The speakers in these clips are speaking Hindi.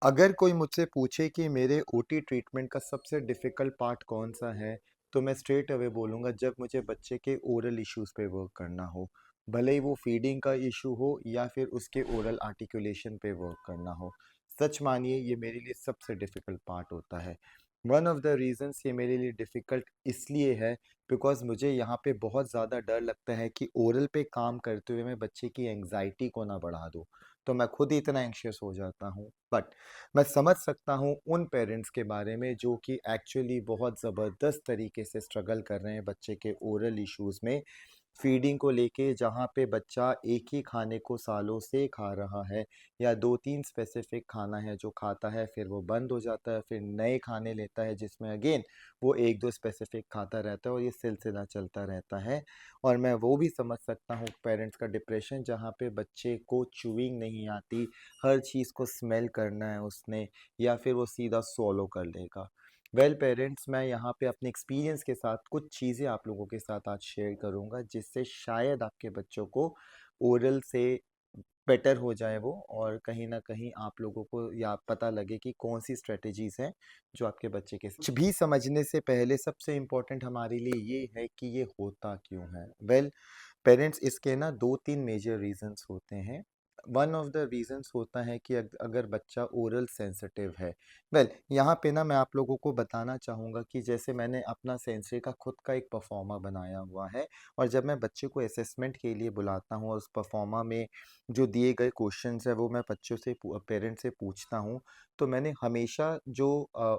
अगर कोई मुझसे पूछे कि मेरे ओटी ट्रीटमेंट का सबसे डिफ़िकल्ट पार्ट कौन-सा है, तो मैं स्ट्रेट अवे बोलूँगा जब मुझे बच्चे के ओरल इश्यूज़ पे वर्क करना हो। भले ही वो फीडिंग का इश्यू हो या फिर उसके ओरल आर्टिकुलेशन पे वर्क करना हो। सच मानिए ये मेरे लिए सबसे डिफ़िकल्ट पार्ट होता है। वन ऑफ द रीज़न्स ये मेरे लिए डिफ़िकल्ट इसलिए है बिकॉज़ मुझे यहाँ पे बहुत ज़्यादा डर लगता है कि ओरल पे काम करते हुए मैं बच्चे की एंग्ज़ायटी को ना बढ़ा दूँ। तो मैं खुद ही इतना एंग्ज़ियस हो जाता हूँ। बट मैं समझ सकता हूँ उन पेरेंट्स के बारे में जो कि एक्चुअली बहुत ज़बरदस्त तरीके से स्ट्रगल कर रहे हैं बच्चे के ओरल इश्यूज़ में, फीडिंग को लेके जहाँ पे बच्चा एक ही खाने को सालों से खा रहा है या 2-3 स्पेसिफिक खाना है जो खाता है, फिर वो बंद हो जाता है, फिर नए खाने लेता है जिसमें अगेन वो 1-2 स्पेसिफिक खाता रहता है और ये सिलसिला चलता रहता है। और मैं वो भी समझ सकता हूँ पेरेंट्स का डिप्रेशन जहाँ पे बच्चे को च्यूइंग नहीं आती, हर चीज़ को स्मेल करना है उसने या फिर वो सीधा स्वॉलो कर लेगा। वेल पेरेंट्स मैं यहाँ पे अपने एक्सपीरियंस के साथ कुछ चीज़ें आप लोगों के साथ आज शेयर करूँगा जिससे शायद आपके बच्चों को ओरल से बेटर हो जाए वो और कहीं न कहीं आप लोगों को या पता लगे कि कौन-सी स्ट्रैटेजीज़ हैं जो आपके बच्चे के कुछ भी समझने से पहले सबसे इम्पोर्टेंट हमारे लिए ये है कि ये होता क्यों है? वेल पेरेंट्स इसके ना 2-3 मेजर रीज़न्स होते हैं। वन ऑफ द रीज़न्स होता है कि अगर बच्चा ओरल सेंसिटिव है। वेल यहाँ पे ना मैं आप लोगों को बताना चाहूँगा कि जैसे मैंने अपना सेंसरी का खुद का एक परफ़ॉर्मा बनाया हुआ है और जब मैं बच्चे को असेसमेंट के लिए बुलाता हूँ और उस परफ़ॉर्मा में जो दिए गए क्वेश्चन्स हैं वो मैं बच्चों से पेरेंट्स से पूछता हूँ, तो मैंने हमेशा जो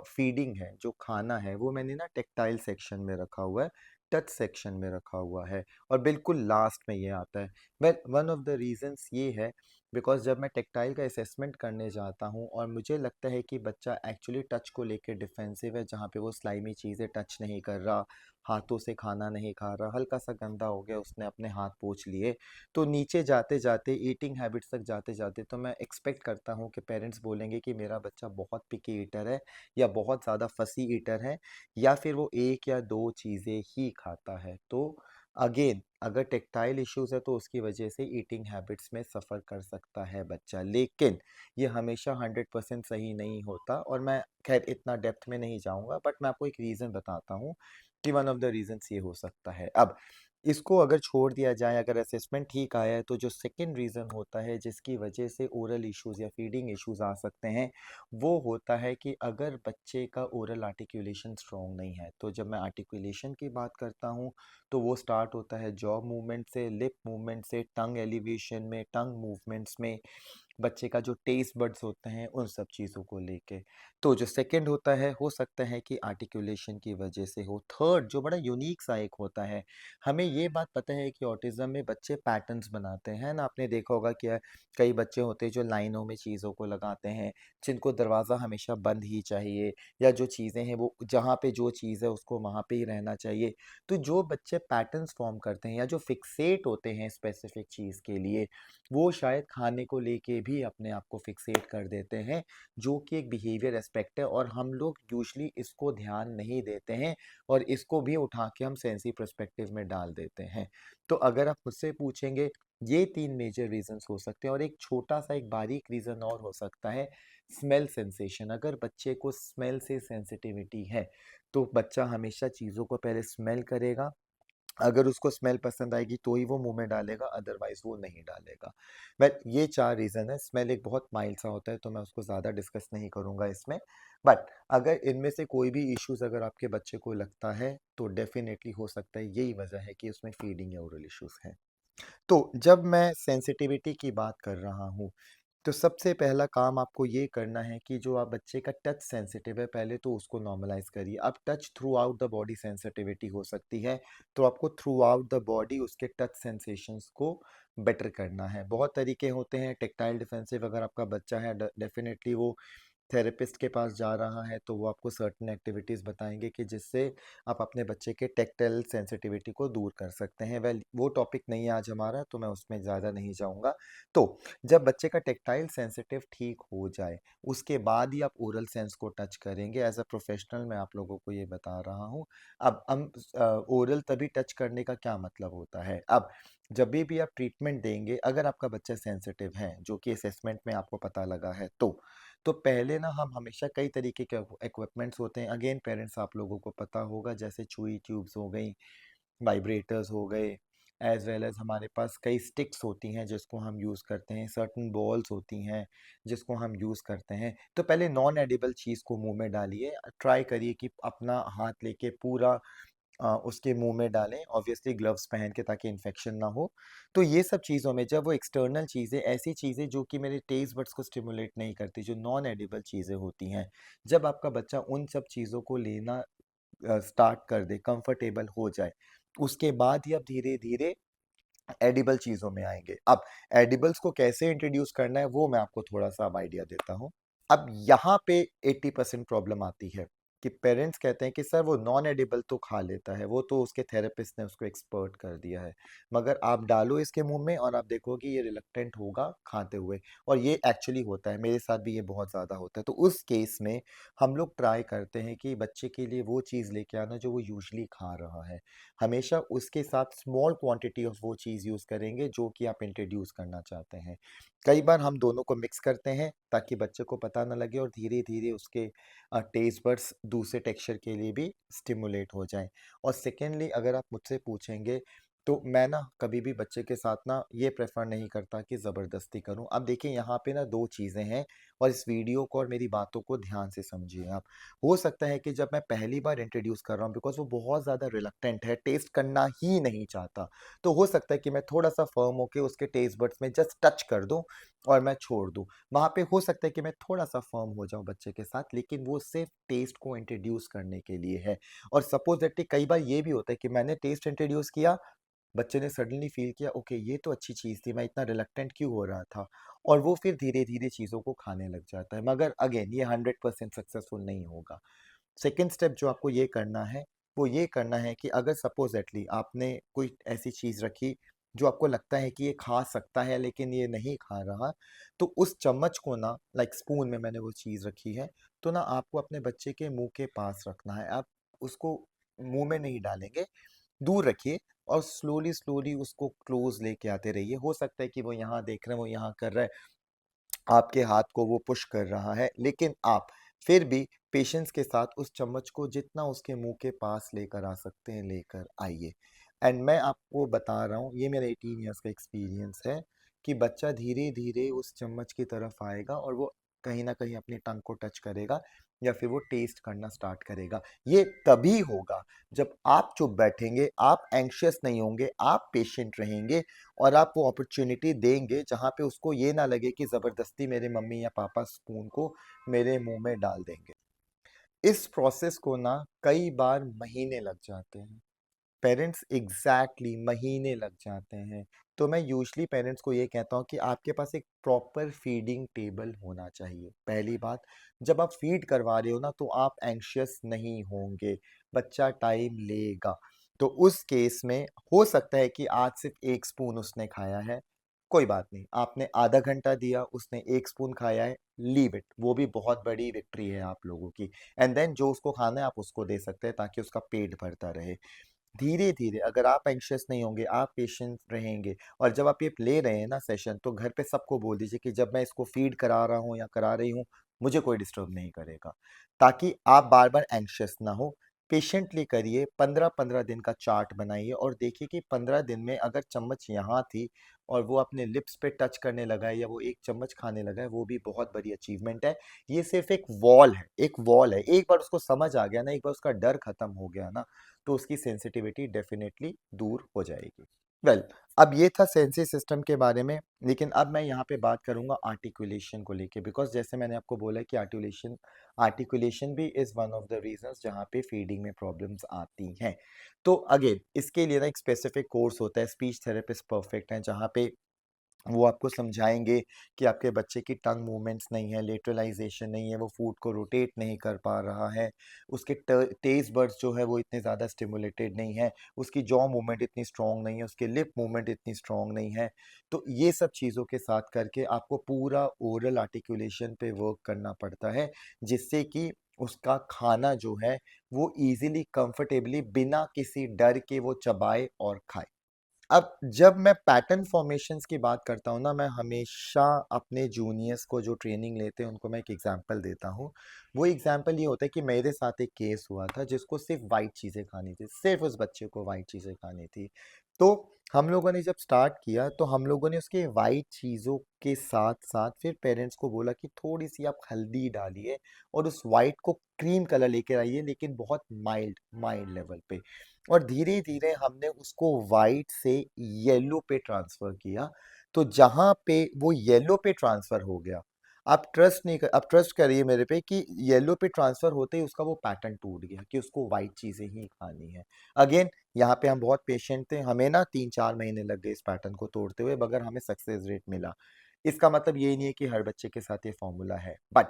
फीडिंग है, जो खाना है वो मैंने ना टैक्टाइल सेक्शन में रखा हुआ है, टच सेक्शन में रखा हुआ है। और बिल्कुल लास्ट में ये आता है। Well one of the reasons ये है बिकॉज़ जब मैं टैक्टाइल का असेसमेंट करने जाता हूँ और मुझे लगता है कि बच्चा एक्चुअली टच को लेके डिफेंसिव है, जहाँ पे वो स्लाइमी चीज़ें टच नहीं कर रहा, हाथों से खाना नहीं खा रहा, हल्का-सा गंदा हो गया, उसने अपने हाथ पोंछ लिए। तो नीचे जाते-जाते ईटिंग हैबिट्स तक जाते-जाते तो मैं एक्सपेक्ट करता हूँ कि पेरेंट्स बोलेंगे कि मेरा बच्चा बहुत पिकी ईटर है या बहुत ज़्यादा फसी ईटर है या फिर वो 1 या 2 चीज़ें ही खाता है। तो अगेन अगर टैक्टाइल इश्यूज़ है तो उसकी वजह से ईटिंग हैबिट्स में सफ़र कर सकता है बच्चा। लेकिन ये हमेशा 100% सही नहीं होता और मैं ख़ैर इतना डेप्थ में नहीं जाऊँगा बट मैं आपको एक रीज़न बताता हूँ कि वन ऑफ़ द रीज़न्स ये हो सकता है। अब इसको अगर छोड़ दिया जाए, अगर असेसमेंट ठीक आया है तो जो सेकंड रीज़न होता है जिसकी वजह से ओरल इश्यूज़ या फीडिंग इश्यूज़ आ सकते हैं, वो होता है कि अगर बच्चे का ओरल आर्टिकुलेशन स्ट्रॉन्ग नहीं है। तो जब मैं आर्टिकुलेशन की बात करता हूँ, तो वो स्टार्ट होता है जॉ मूवमेंट से, लिप मूवमेंट से, टंग एलिवेशन में, टंग मूवमेंट्स में, बच्चे का जो टेस्ट बड्स होते हैं उन सब चीज़ों को लेके। तो जो सेकंड होता है हो सकता है कि आर्टिकुलेशन की वजह से हो। थर्ड जो बड़ा यूनिक सा एक होता है, हमें ये बात पता है कि ऑटिज़्म में बच्चे पैटर्न्स बनाते हैं ना? आपने देखा होगा कि कई बच्चे होते हैं जो लाइनों में चीज़ों को लगाते हैं, जिनको दरवाज़ा हमेशा बंद ही चाहिए या जो चीज़ें हैं वो जहाँ पे जो चीज़ है उसको वहाँ पे ही रहना चाहिए। तो जो बच्चे पैटर्न्स फ़ॉर्म करते हैं या जो फिक्सेट होते हैं स्पेसिफ़िक चीज़ के लिए, वो शायद खाने को लेके भी अपने आप को फिक्सेट कर देते हैं, जो कि एक बिहेवियर एस्पेक्ट है और हम लोग यूजुअली इसको ध्यान नहीं देते हैं और इसको भी उठा के हम सेंसी पर्सपेक्टिव में डाल देते हैं। तो अगर आप मुझसे पूछेंगे, ये 3 मेजर रीज़न्स हो सकते हैं और एक छोटा-सा एक बारीक रीज़न और हो सकता है, स्मेल सेंसेशन। अगर बच्चे को स्मेल से सेंसिटिविटी है, तो बच्चा हमेशा चीज़ों को पहले स्मेल करेगा, अगर उसको स्मेल पसंद आएगी तो ही वो मुँह में डालेगा, अदरवाइज़ वो नहीं डालेगा। बट ये 4 रीज़न है, स्मेल एक बहुत माइल्ड सा होता है तो मैं उसको ज़्यादा डिस्कस नहीं करूँगा इसमें। बट अगर इनमें से कोई भी इश्यूज़ अगर आपके बच्चे को लगता है, तो डेफ़िनेटली हो सकता है यही वजह है कि उसमें फीडिंग या ओरल इश्यूज़ हैं। तो जब मैं सेंसिटिविटी की बात कर रहा हूँ, तो सबसे पहला काम आपको ये करना है कि जो आप बच्चे का टच सेंसिटिव है, पहले तो उसको नॉर्मलाइज़ करिए। अब touch through out the body sensitivity हो सकती है, तो आपको थ्रू आउट द बॉडी उसके टच सेंसेशंस को बेटर करना है। बहुत तरीके होते हैं, टैक्टाइल डिफेंसिव अगर आपका बच्चा है डेफ़िनेटली वो थेरेपिस्ट के पास जा रहा है तो वो आपको सर्टेन एक्टिविटीज़ बताएँगे कि जिससे आप अपने बच्चे के टैक्टाइल सेंसिटिविटी को दूर कर सकते हैं। वेल वो टॉपिक नहीं है आज हमारा तो मैं उसमें ज़्यादा नहीं जाऊँगा। तो जब बच्चे का टैक्टाइल सेंसिटिव ठीक हो जाए, उसके बाद ही आप ओरल सेंस को टच करेंगे। एज़ अ प्रोफ़ेशनल मैं आप लोगों को ये बता रहा हूँ। अब हम ओरल तभी टच करने का क्या मतलब होता है? अब जभी भी आप ट्रीटमेंट देंगे, अगर आपका बच्चा सेंसिटिव है, जो कि असेसमेंट में आपको पता लगा है तो पहले ना हम हमेशा कई तरीके के इक्विपमेंट्स होते हैं। अगेन पेरेंट्स आप लोगों को पता होगा, जैसे सुई ट्यूब्स हो गई, वाइब्रेटर्स हो गए, एज़ वेल एज़ हमारे पास कई स्टिक्स होती हैं जिसको हम यूज़ करते हैं, सर्टेन बॉल्स होती हैं जिसको हम यूज़ करते हैं। तो पहले नॉन एडिबल चीज़ को मुँह में डालिए, ट्राई करिए कि अपना हाथ लेके पूरा उसके मुँह में डालें, ऑब्वियसली ग्लव्स पहन के, ताकि इन्फेक्शन ना हो। तो ये सब चीज़ों में जब वो एक्सटर्नल चीज़ें, ऐसी चीज़ें जो कि मेरे टेस्ट बड्स को स्टिमुलेट नहीं करती, जो नॉन एडिबल चीज़ें होती हैं, जब आपका बच्चा उन सब चीज़ों को लेना स्टार्ट कर दे, कंफर्टेबल हो जाए, उसके बाद ही आप धीरे-धीरे एडिबल चीज़ों में आएँगे। अब एडिबल्स को कैसे इंट्रोड्यूस करना है, वो मैं आपको थोड़ा-सा अब आइडिया देता हूँ। अब यहाँ पे 80% प्रॉब्लम आती है कि पेरेंट्स कहते हैं कि सर वो नॉन एडिबल तो खा लेता है, वो तो उसके थेरेपिस्ट ने उसको एक्सपर्ट कर दिया है। मगर आप डालो इसके मुँह में और आप देखोगे ये रिलक्टेंट होगा खाते हुए, और ये एक्चुअली होता है, मेरे साथ भी ये बहुत ज़्यादा होता है। तो उस केस में हम लोग ट्राई करते हैं कि बच्चे के लिए वो चीज़ लेके आना जो वो यूजुअली खा रहा है। हमेशा उसके साथ स्मॉल क्वांटिटी ऑफ वो चीज़ यूज़ करेंगे जो कि आप इंट्रोड्यूस करना चाहते हैं। कई बार हम दोनों को मिक्स करते हैं ताकि बच्चे को पता ना लगे और धीरे-धीरे उसके टेस्ट बड्स दूसरे टेक्सचर के लिए भी स्टिमुलेट हो जाएँ। और सेकेंडली अगर आप मुझसे पूछेंगे, तो मैं ना कभी भी बच्चे के साथ ना ये प्रेफ़र नहीं करता कि ज़बरदस्ती करूँ। अब देखिए यहाँ पे ना 2 चीज़ें हैं, और इस वीडियो को और मेरी बातों को ध्यान से समझिए आप। हो सकता है कि जब मैं पहली बार इंट्रोड्यूस कर रहा हूँ, बिकॉज़ वो बहुत ज़्यादा रिलक्टेंट है, टेस्ट करना ही नहीं चाहता, तो हो सकता है कि मैं थोड़ा-सा फ़र्म होके उसके टेस्ट बड्स में जस्ट टच कर दूँ और मैं छोड़ दूँ। वहाँ पे हो सकता है कि मैं थोड़ा-सा फ़र्म हो जाऊँ बच्चे के साथ, लेकिन वो सिर्फ़ टेस्ट को इंट्रोड्यूस करने के लिए है। और सपोज़ दैट कि कई बार ये भी होता है कि मैंने टेस्ट इंट्रोड्यूस किया, बच्चे ने सडनली फ़ील किया, ओके ये तो अच्छी चीज़ थी, मैं इतना रिलक्टेंट क्यों हो रहा था? और वो फिर धीरे-धीरे चीज़ों को खाने लग जाता है। मगर अगेन ये 100% सक्सेसफुल नहीं होगा। सेकंड स्टेप जो आपको ये करना है, वो ये करना है कि अगर सपोज़ेटली आपने कोई ऐसी चीज़ रखी, जो आपको लगता है कि ये खा सकता है लेकिन ये नहीं खा रहा, तो उस चम्मच को ना, लाइक स्पून में मैंने वो चीज़ रखी है, तो ना आपको अपने बच्चे के मुँह के पास रखना है। आप उसको मुँह में नहीं डालेंगे, दूर रखिए और स्लोली-स्लोली उसको क्लोज़ लेके आते रहिए। हो सकता है कि वो यहाँ देख रहे हैं, वो यहाँ कर रहा है, आपके हाथ को वो पुश कर रहा है, लेकिन आप फिर भी पेशेंस के साथ उस चम्मच को जितना उसके मुँह के पास लेकर आ सकते हैं, लेकर आइए। एंड मैं आपको बता रहा हूँ, ये मेरा 18 इयर्स का एक्सपीरियंस है कि बच्चा धीरे-धीरे उस चम्मच की तरफ आएगा और वो कहीं न कहीं अपनी टंग को टच करेगा या फिर वो टेस्ट करना स्टार्ट करेगा। ये तभी होगा जब आप चुप बैठेंगे, आप एंग्ज़ियस नहीं होंगे, आप पेशेंट रहेंगे और आप वो अपॉर्च्युनिटी देंगे जहाँ पे उसको ये ना लगे कि ज़बरदस्ती मेरे मम्मी या पापा स्पून को मेरे मुँह में डाल देंगे। इस प्रोसेस को ना कई बार महीने लग जाते हैं। पेरेंट्स एग्ज़ैक्टली महीने लग जाते हैं। तो मैं यूजुअली पेरेंट्स को ये कहता हूँ कि आपके पास एक प्रॉपर फीडिंग टेबल होना चाहिए। पहली बात, जब आप फीड करवा रहे हो ना तो आप एंग्ज़ियस नहीं होंगे, बच्चा टाइम लेगा। तो उस केस में हो सकता है कि आज सिर्फ़ 1 स्पून उसने खाया है, कोई बात नहीं। आपने आधा घंटा दिया, उसने 1 स्पून खाया है, लीव इट, वो भी बहुत बड़ी विक्ट्री है आप लोगों की। एंड देन जो उसको खाना है आप उसको दे सकते हैं ताकि उसका पेट भरता रहे। धीरे-धीरे अगर आप एंग्ज़ियस नहीं होंगे, आप पेशेंट रहेंगे और जब आप ये ले रहे हैं ना सेशन, तो घर पे सबको बोल दीजिए कि जब मैं इसको फ़ीड करा रहा हूँ या करा रही हूँ, मुझे कोई डिस्टर्ब नहीं करेगा। ताकि आप बार-बार एंग्ज़ियस ना हो, पेशेंटली करिए, 15-15 दिन का चार्ट बनाइए और देखिए कि 15 दिन में अगर चम्मच यहाँ थी और वो अपने लिप्स पे टच करने लगा है या वो 1 चम्मच खाने लगा है, वो भी बहुत बड़ी अचीवमेंट है। ये सिर्फ़ एक वॉल है। एक बार उसको समझ आ गया ना, एक बार उसका डर खत्म हो गया ना, तो उसकी सेंसिटिविटी डेफ़िनेटली दूर हो जाएगी। वेल अब ये था सेंसरी सिस्टम के बारे में, लेकिन अब मैं यहाँ पे बात करूँगा आर्टिकुलेशन को लेके, बिकॉज़ जैसे मैंने आपको बोला कि आर्टिकुलेशन भी is one of the reasons जहाँ पे फीडिंग में प्रॉब्लम्स आती हैं। तो अगेन इसके लिए ना एक स्पेसिफ़िक कोर्स होता है, स्पीच थेरेपिस्ट परफेक्ट हैं, जहाँ पे वो आपको समझाएँगे कि आपके बच्चे की टंग मूवमेंट्स नहीं है, लेटरलाइज़ेशन नहीं है, वो फूड को रोटेट नहीं कर पा रहा है, उसके टेस्ट बड्स जो है वो इतने ज़्यादा स्टिमुलेटेड नहीं है, उसकी जॉ मूवमेंट इतनी स्ट्रॉन्ग नहीं है, उसकी लिप मूवमेंट इतनी स्ट्रॉन्ग नहीं है। तो ये सब चीज़ों के साथ करके आपको पूरा ओरल आर्टिकुलेशन पे वर्क करना पड़ता है, जिससे कि उसका खाना जो है वो ईज़िली कंफर्टेबली बिना किसी डर के वो चबाए और खाए। अब जब मैं पैटर्न फॉर्मेशंस की बात करता हूँ ना, मैं हमेशा अपने जूनियर्स को जो ट्रेनिंग लेते हैं उनको मैं एक एग्जांपल देता हूँ। वो एग्जांपल ये होता है कि मेरे साथ एक केस हुआ था जिसको सिर्फ वाइट चीज़ें खानी थी, सिर्फ उस बच्चे को वाइट चीज़ें खानी थी। तो हम लोगों ने जब स्टार्ट किया तो हम लोगों ने उसके वाइट चीज़ों के साथ साथ फिर पेरेंट्स को बोला कि थोड़ी सी आप हल्दी डालिए और उस वाइट को क्रीम कलर लेके आइए, लेकिन बहुत माइल्ड माइल्ड लेवल पे। और धीरे-धीरे हमने उसको व्हाइट से येलो पे ट्रांसफ़र किया। तो जहाँ पे वो येलो पे ट्रांसफ़र हो गया, आप ट्रस्ट करिए मेरे पे कि येलो पे ट्रांसफ़र होते ही उसका वो पैटर्न टूट गया कि उसको व्हाइट चीज़ें ही खानी है। अगेन यहाँ पे हम बहुत पेशेंट थे, हमें ना 3-4 महीने लग गए इस पैटर्न को तोड़ते हुए, मगर हमें सक्सेस रेट मिला। इसका मतलब ये नहीं है कि हर बच्चे के साथ ये फ़ॉर्मूला है। बट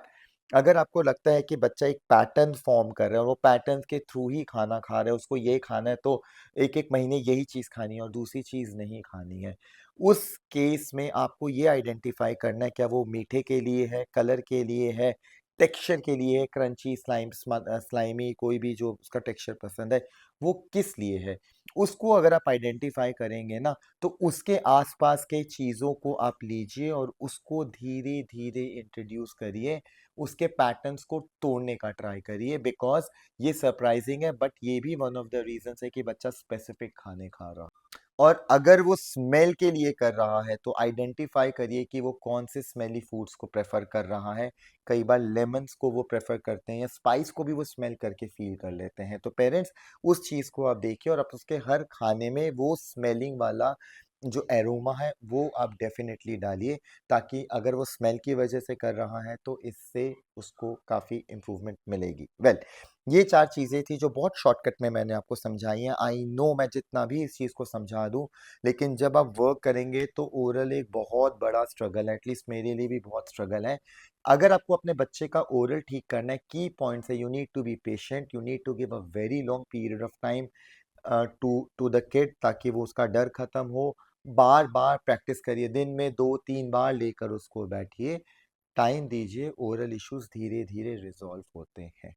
अगर आपको लगता है कि बच्चा एक पैटर्न फ़ॉर्म कर रहा है और वो पैटर्न के थ्रू ही खाना खा रहा है, उसको ये खाना है तो 1-1 महीने यही चीज़ खानी है और दूसरी चीज़ नहीं खानी है। उस केस में आपको ये आइडेंटिफ़ाई करना है, क्या वो मीठे के लिए है, कलर के लिए है, टेक्सचर के लिए है, क्रंची, स्लाइमी कोई भी जो उसका टेक्सचर पसंद है, वो किस लिए है। उसको अगर आप आइडेंटिफ़ाई करेंगे ना, तो उसके आस-पास के चीज़ों को आप लीजिए और उसको धीरे-धीरे इंट्रोड्यूस करिए, उसके पैटर्न्स को तोड़ने का ट्राई करिए, बिकॉज़ ये सरप्राइज़िंग है बट ये भी वन ऑफ द रीज़न्स है कि बच्चा स्पेसिफिक खाने खा रहा। और अगर वो स्मेल के लिए कर रहा है तो आइडेंटिफ़ाई करिए कि वो कौन से स्मेली फूड्स को प्रेफ़र कर रहा है। कई बार लेमन्स को वो प्रेफ़र करते हैं या स्पाइस को भी वो स्मेल करके फ़ील कर लेते हैं। तो पेरेंट्स उस चीज़ को आप देखिए और आप उसके हर खाने में वो स्मेलिंग वाला जो एरोमा है वो आप डेफ़िनेटली डालिए, ताकि अगर वो स्मेल की वज़ह से कर रहा है तो इससे उसको काफ़ी इम्प्रूवमेंट मिलेगी। वेल ये 4 चीज़ें थी जो बहुत शॉर्टकट में मैंने आपको समझाई हैं। आई नो मैं जितना भी इस चीज़ को समझा दूँ, लेकिन जब आप वर्क करेंगे तो ओरल एक बहुत बड़ा स्ट्रगल है, एटलीस्ट मेरे लिए भी बहुत स्ट्रगल है। अगर आपको अपने बच्चे का ओरल ठीक करना है, की पॉइंट्स है, you need to be patient, you need to give a very long period of time to the kid, ताकि वो उसका डर खत्म हो। बार-बार प्रैक्टिस करिए, दिन में 2-3 बार लेकर उसको बैठिए, टाइम दीजिए, ओरल इश्यूज़ धीरे-धीरे रिज़ॉल्व होते हैं।